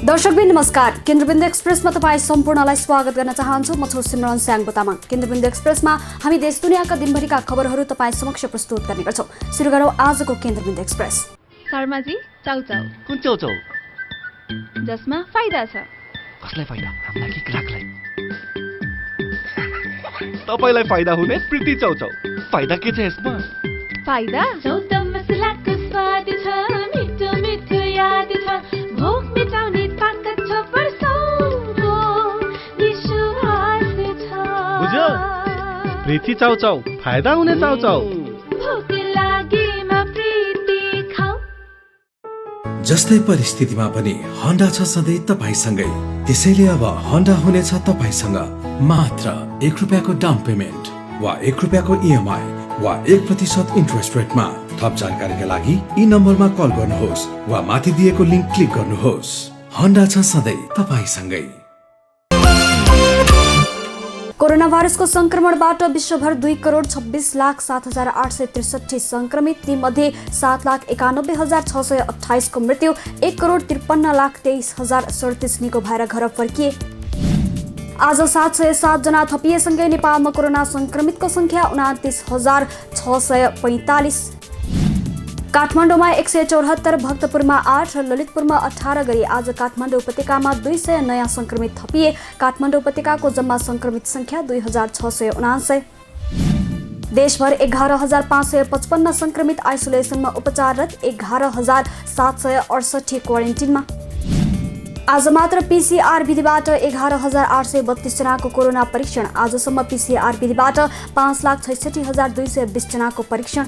दर्शकबिन नमस्कार। केन्द्रबिन्दु एक्सप्रेसमा तपाईँ सम्पूर्णलाई स्वागत गर्न चाहन्छु। म छु सिमरन स्याङ बतामाङ। केन्द्रबिन्दु एक्सप्रेसमा हामी देश दुनियाँका दिनभरिका खबरहरू तपाईँ समक्ष प्रस्तुत गर्ने गर्छौँ। सुरु गरौँ आजको केन्द्रबिन्दु एक्सप्रेस। शर्माजी, चाउचाउ कुन चाउचाउ? जसमा फाइदा छ। कसलाई फाइदा? हामीलाई कि ग्राहकलाई? तपाईलाई फाइदा हुने प्रीति चाउचाउ। फाइदा के छ यसमा? फाइदा चौध मसलाको स्वाद छ, मिठो मिठो याद छ, भोक मिटाउने ताकत छ, पर्साउँदो विश्वास छ। बुझ्यो? प्रीति चाउचाउ, फाइदा हुने चाउचाउ। भोक लागेमा प्रीति खाऊ। जस्तै परिस्थितिमा पनि होन्डा छ सधैँ तपाईसँगै। त्यसैले अब होन्डा हुनेछ तपाईसँग मात्र ₹1 डाउन पेमेन्ट वा ₹1 EMI वा 1% इन्ट्रेस्ट रेटमा। थप जानकारीका लागि यी नम्बरमा कल गर्नुहोस् वा माथि दिएको लिङ्क क्लिक गर्नुहोस्। होन्डा छ सधैँ तपाईसँगै। कोरोना भाइरसको संक्रमणबाट विश्वभर 2,26,07,863 संक्रमित, तीमध्ये 7,91,628 को मृत्यु, 1,53,23,037 निको भएर घर फर्किए। आज 707 जना थपिएसँगै नेपालमा कोरोना संक्रमितको संख्या 29,645। काठमाडौँमा 174, भक्तपुरमा 8 र ललितपुरमा 18 गरी आज काठमाडौँ उपत्यकामा 200 नयाँ संक्रमित थपिए। काठमाडौँ उपत्यकाको जम्मा संक्रमित संख्या 2,679। देशभर 11,555 संक्रमित आइसोलेसनमा उपचाररत, 11,768 क्वारेन्टिनमा। आज मात्र पीसीआर विधिबाट 11,832 जनाको कोरोना परीक्षण। आजसम्म पीसीआर विधिबाट 5,66,220 जनाको परीक्षण।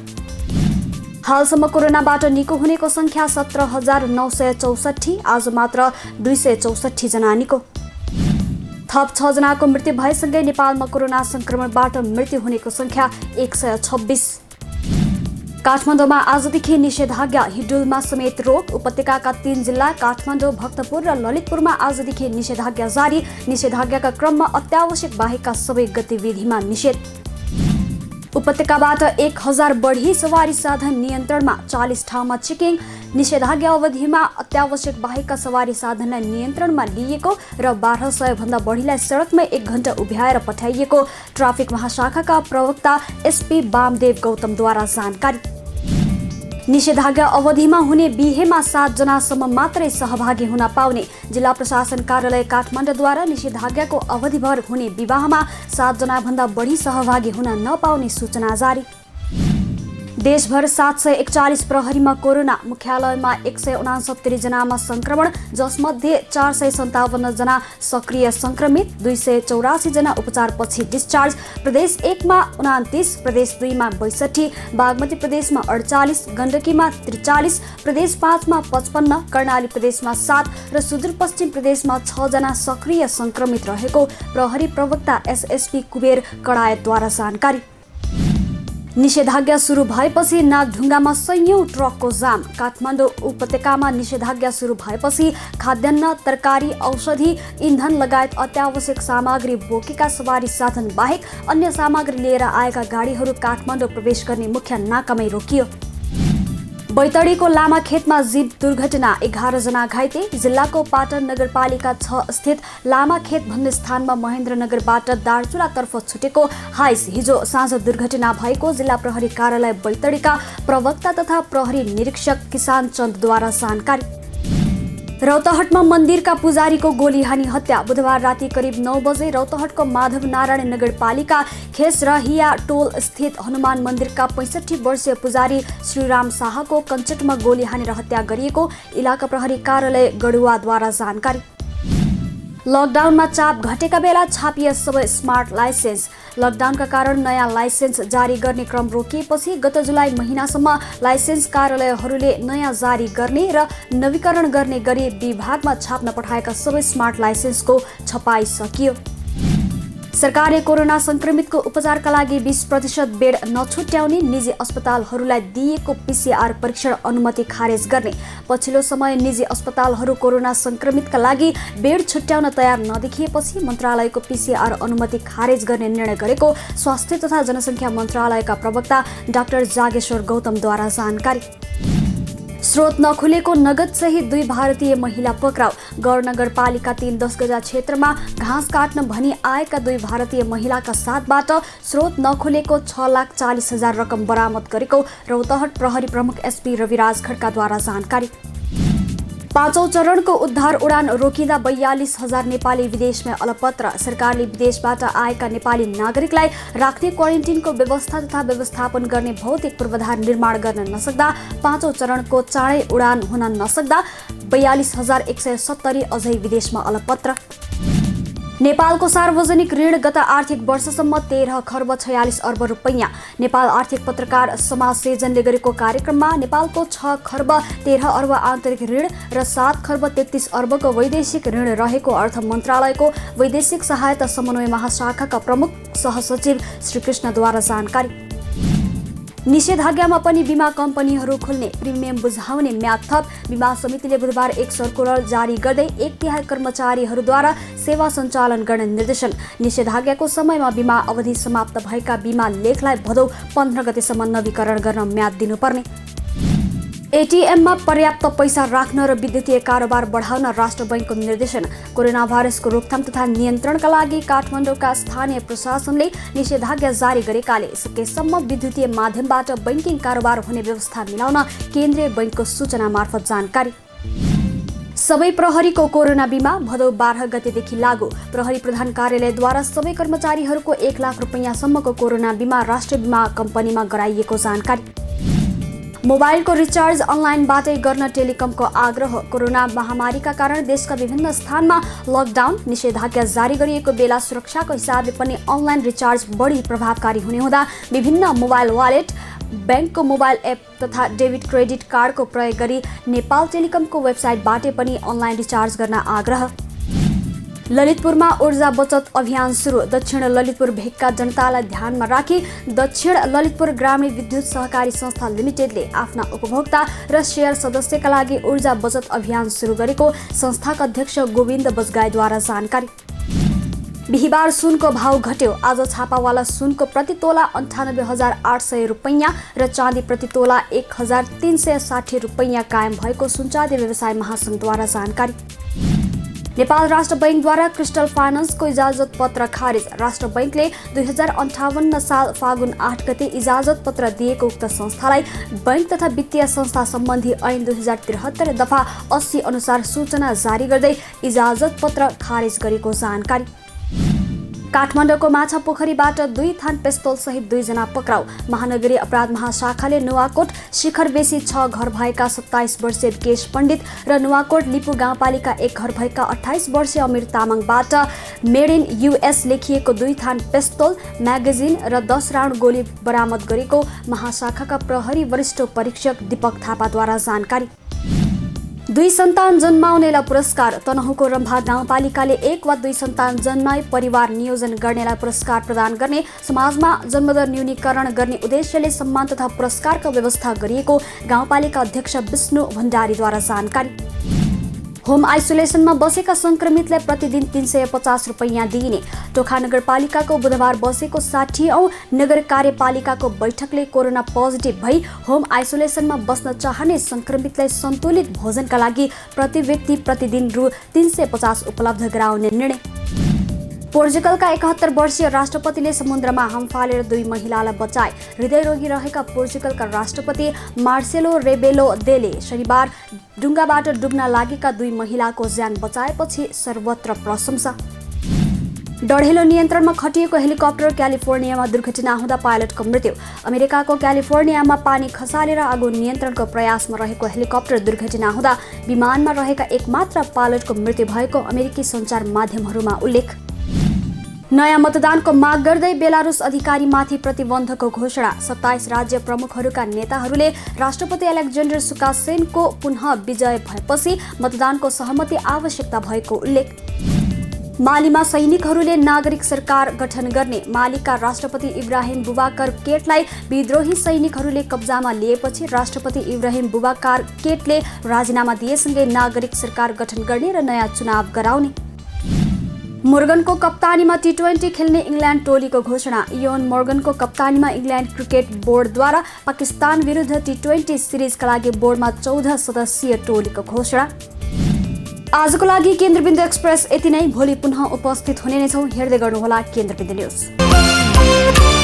हालसम्म कोरोनाबाट निको हुनेको संख्या 17,964। आज मात्र 264 जना निको। थप 6 जनाको मृत्यु भएसँगै नेपालमा कोरोना संक्रमणबाट मृत्यु हुनेको संख्या 126। काठमाडौँमा आजदेखि निषेधाज्ञा, हिडुलमा समेत रोक। उपत्यकाका 3 जिल्ला काठमाडौँ, भक्तपुर र ललितपुरमा आजदेखि निषेधाज्ञा जारी। निषेधाज्ञाका क्रममा अत्यावश्यक बाहेकका सबै गतिविधिमा निषेध। उपत्यकाबाट 1,000 बढी सवारी साधन नियन्त्रणमा, 40 ठाउँमा चेकिङ। निषेधाज्ञा अवधिमा अत्यावश्यक बाहेकका सवारी साधनलाई नियन्त्रणमा लिएको र 1200 भन्दा बढीलाई सडकमै 1 घण्टा उभ्याएर पठाइएको ट्राफिक महाशाखाका प्रवक्ता SP वामदेव गौतमद्वारा जानकारी। निषेधाज्ञा अवधिमा हुने बिहेमा 7 जनासम्म मात्रै सहभागी हुन पाउने। जिल्ला प्रशासन कार्यालय काठमाडौँद्वारा निषेधाज्ञाको अवधिभर हुने विवाहमा 7 जनाभन्दा बढी सहभागी हुन नपाउने सूचना जारी। देशभर 741 प्रहरीमा कोरोना, मुख्यालयमा 169 जनामा संक्रमण, जसमध्ये 457 जना सक्रिय संक्रमित, 284 जना उपचारपछि डिस्चार्ज। प्रदेश 1 मा 29, प्रदेश 2 मा 62, बागमती प्रदेशमा 48, गण्डकीमा 43, प्रदेश 5 मा 55, कर्णाली प्रदेशमा 7 र सुदूरपश्चिम प्रदेशमा 6 जना सक्रिय संक्रमित रहेको प्रहरी प्रवक्ता SSP कुबेर कडायतद्वारा जानकारी। निषेधाज्ञा सुरु भएपछि नागढुङ्गामा सयौं ट्रकको जाम। काठमाडौँ उपत्यकामा निषेधाज्ञा सुरु भएपछि खाद्यान्न, तरकारी, औषधि, इन्धन लगायत अत्यावश्यक सामग्री बोकेका सवारी साधन बाहेक अन्य सामग्री लिएर आएका गाडीहरू काठमाडौँ प्रवेश गर्ने मुख्य नाकामै रोकियो। बैतडीको लामाखेतमा जीव दुर्घटना, 11 जना घाइते। जिल्लाको पाटन नगरपालिका 6 स्थित लामाखेत भन्ने स्थानमा महेन्द्रनगरबाट दार्चुलातर्फ छुटेको हाइस हिजो साँझ दुर्घटना भएको जिल्ला प्रहरी कार्यालय बैतडीका प्रवक्ता तथा प्रहरी निरीक्षक किसान चन्दद्वारा जानकारी। रौतहटमा मन्दिरका पुजारीको गोली हानी हत्या। बुधबार राति करिब 9 बजे रौतहटको माधव नारायण नगरपालिका खेसरहिया टोल स्थित हनुमान मन्दिरका 65 वर्षीय पुजारी श्रीराम शाहको कञ्चटमा गोली हानेर हत्या गरिएको इलाका प्रहरी कार्यालय गडुवाद्वारा जानकारी। लकडाउनमा चाप घटेका बेला छापिए सबै स्मार्ट लाइसेन्स। लकडाउनका कारण नयाँ लाइसेन्स जारी गर्ने क्रम रोकिएपछि गत जुलाई महिनासम्म लाइसेन्स कार्यालयहरूले नयाँ जारी गर्ने र नवीकरण गर्ने गरी विभागमा छाप्न पठाएका सबै स्मार्ट लाइसेन्सको छपाई सकियो। सरकारले कोरोना संक्रमितको उपचारका लागि 20% बेड नछुट्याउने, निजी अस्पतालहरूलाई दिएको पीसीआर परीक्षण अनुमति खारेज गर्ने। पछिल्लो समय निजी अस्पतालहरू कोरोना संक्रमितका लागि बेड छुट्याउन तयार नदेखिएपछि मन्त्रालयको पीसीआर अनुमति खारेज गर्ने निर्णय गरेको स्वास्थ्य तथा जनसङ्ख्या मन्त्रालयका प्रवक्ता डाक्टर जागेश्वर गौतमद्वारा जानकारी। स्रोत नखुलेको नगद सहित 2 भारतीय महिला पक्राउ। गौर नगरपालिका 3 10 गजा क्षेत्रमा घाँस काट्न भनी आएका 2 भारतीय महिलाका साथबाट स्रोत नखुलेको 6,40,000 रकम बरामद गरेको रौतहट प्रहरी प्रमुख एसपी रविराज खड्काद्वारा जानकारी। 5औं चरणको उद्धार उडान रोकिँदा 42,000 नेपाली विदेशमा अलपत्र। सरकारले विदेशबाट आएका नेपाली नागरिकलाई राख्ने क्वारेन्टिनको व्यवस्था तथा व्यवस्थापन गर्ने भौतिक पूर्वाधार निर्माण गर्न नसक्दा 5औं चरणको चाँडै उडान हुन नसक्दा 42,170 अझै विदेशमा अलपत्र। नेपालको सार्वजनिक ऋण गत आर्थिक वर्षसम्म 13 खर्ब 46 अर्ब रुपैयाँ। नेपाल आर्थिक पत्रकार समाज सेजनले गरेको कार्यक्रममा नेपालको 6 खर्ब 13 अर्ब आन्तरिक ऋण र 7 खर्ब 33 अर्बको वैदेशिक ऋण रहेको अर्थ मन्त्रालयको वैदेशिक सहायता समन्वय महाशाखाका प्रमुख सहसचिव श्रीकृष्णद्वारा जानकारी। निषेधाज्ञामा पनि बीमा कम्पनीहरू खुल्ने, प्रिमियम बुझाउने म्याद थप। बीमा समितिले बुधबार एक सर्कुलर जारी गर्दै 1/3 कर्मचारीहरूद्वारा सेवा सञ्चालन गर्ने निर्देशन। निषेधाज्ञाको समयमा बीमा अवधि समाप्त भएका बीमा लेखलाई भदौ 15 गतेसम्म नवीकरण गर्न म्याद दिनुपर्ने। एटीएममा पर्याप्त पैसा राख्न र विद्युतीय कारोबार बढाउन राष्ट्र बैंकको निर्देशन। कोरोना भाइरसको रोकथाम तथा नियन्त्रणका लागि काठमाडौँका स्थानीय प्रशासनले निषेधाज्ञा जारी गरेकाले सकेसम्म विद्युतीय माध्यमबाट बैंकिङ कारोबार हुने व्यवस्था मिलाउन केन्द्रीय बैंकको सूचना मार्फत जानकारी। सबै प्रहरीको कोरोना बीमा भदौ 12 गतेदेखि लागू। प्रहरी प्रधान कार्यालयद्वारा सबै कर्मचारीहरूको 1 लाख रुपैयाँसम्मको कोरोना बीमा राष्ट्रिय बीमा कम्पनीमा गराइएको जानकारी। मोबाइलको रिचार्ज अनलाइनबाटै गर्न टेलिकमको आग्रह। कोरोना महामारीका कारण देशका विभिन्न स्थानमा लकडाउन निषेधाज्ञा जारी गरिएको बेला सुरक्षाको हिसाबले पनि अनलाइन रिचार्ज बढी प्रभावकारी हुने हुँदा विभिन्न मोबाइल वालेट, ब्याङ्कको मोबाइल एप तथा डेबिट क्रेडिट कार्डको प्रयोग गरी नेपाल टेलिकमको वेबसाइटबाटै पनि अनलाइन रिचार्ज गर्न आग्रह। ललितपुरमा ऊर्जा बचत अभियान सुरु। दक्षिण ललितपुर भेगका जनतालाई ध्यानमा राखी दक्षिण ललितपुर ग्रामीण विद्युत सहकारी संस्था लिमिटेडले आफ्ना उपभोक्ता र शेयर सदस्यका लागि ऊर्जा बचत अभियान सुरु गरेको संस्थाका अध्यक्ष गोविन्द बजगाईद्वारा जानकारी। बिहिबार सुनको भाव घट्यो। आज छापावाला सुनको प्रति तोला 98,800 रुपैयाँ र चाँदी प्रति तोला 1,360 रुपैयाँ कायम भएको सुनचाँदी व्यवसाय महासंघद्वारा जानकारी। नेपाल राष्ट्र बैंकद्वारा क्रिस्टल फाइनान्सको इजाजत पत्र खारेज। राष्ट्र बैंकले 2058 साल फागुन 8 गते इजाजत पत्र दिएको उक्त संस्थालाई बैंक तथा वित्तीय संस्था सम्बन्धी ऐन 2073 दफा 80 अनुसार सूचना जारी गर्दै इजाजत पत्र खारेज गरेको जानकारी। काठमाडौँको माछा पोखरीबाट 2 थान पिस्तोल सहित 2 जना पक्राउ। महानगरीय अपराध महाशाखाले नुवाकोट शिखर बेसी 6 घर भएका 27 वर्षीय केश पण्डित र नुवाकोट लिपु गाउँपालिका 1 घर भएका 28 वर्षीय अमिर तामाङबाट मेड इन US लेखिएको 2 थान पिस्तोल, म्यागजिन र 10 राउन्ड गोली बरामद गरेको महाशाखाका प्रहरी वरिष्ठ परीक्षक दीपक थापाद्वारा जानकारी। 2 सन्तान जन्माउनेलाई पुरस्कार। तनहुँको रम्भा गाउँपालिकाले 1 वा 2 सन्तान जन्माई परिवार नियोजन गर्नेलाई पुरस्कार प्रदान गर्ने, समाजमा जन्मदर न्यूनीकरण गर्ने उद्देश्यले सम्मान तथा पुरस्कारको व्यवस्था गरिएको गाउँपालिका अध्यक्ष विष्णु भण्डारीद्वारा जानकारी। होम आइसोलेसनमा बसेका संक्रमितलाई प्रतिदिन 350 रुपैयाँ दिइने। टोखा नगरपालिकाको बुधबार बसेको 60औं नगर कार्यपालिकाको बैठकले कोरोना पोजिटिभ भई होम आइसोलेसनमा बस्न चाहने संक्रमितलाई सन्तुलित भोजनका लागि प्रति व्यक्ति प्रतिदिन रु 350 उपलब्ध गराउने निर्णय। पोर्चुगलका 71 वर्षीय राष्ट्रपतिले समुद्रमा हाम फालेर 2 महिलालाई बचाए। हृदयरोगी रहेका पोर्चुगलका राष्ट्रपति मार्सेलो रेबेलो देले शनिबार डुङ्गाबाट डुब्न लागेका 2 महिलाको ज्यान बचाएपछि सर्वत्र प्रशंसा। डढेलो नियन्त्रणमा खटिएको हेलिकप्टर क्यालिफोर्नियामा दुर्घटना हुँदा पाइलटको मृत्यु। अमेरिकाको क्यालिफोर्नियामा पानी खसालेर आगो नियन्त्रणको प्रयासमा रहेको हेलिकप्टर दुर्घटना हुँदा विमानमा रहेका एकमात्र पाइलटको मृत्यु भएको अमेरिकी सञ्चार माध्यमहरूमा उल्लेख। नयाँ मतदानको माग गर्दै बेलारुस अधिकारीमाथि प्रतिबन्धको घोषणा। 27 राज्य प्रमुखहरूका नेताहरूले राष्ट्रपति एलेक्जेन्डर सुकासेनको पुनः विजय भएपछि मतदानको सहमति आवश्यकता भएको उल्लेख। मालीमा सैनिकहरूले नागरिक सरकार गठन गर्ने। मालीका राष्ट्रपति इब्राहिम बुबाकर केटलाई विद्रोही सैनिकहरूले कब्जामा लिएपछि राष्ट्रपति इब्राहिम बुबाकर केटले राजीनामा दिएसँगै नागरिक सरकार गठन गर्ने र नयाँ चुनाव गराउने। मोर्गनको कप्तानीमा टी20 खेल्ने इङ्ल्यान्ड टोलीको घोषणा। इयोन मोर्गनको कप्तानीमा इङ्ल्यान्ड क्रिकेट बोर्डद्वारा पाकिस्तान विरुद्ध टी20 सिरिजका लागि बोर्डमा 14 सदस्यीय टोलीको घोषणा। आजको लागि केन्द्रबिन्दु एक्सप्रेस यति नै। भोलि पुनः उपस्थित हुने नै छौँ। हेर्दै गर्नुहोला केन्द्रबिन्दु न्युज।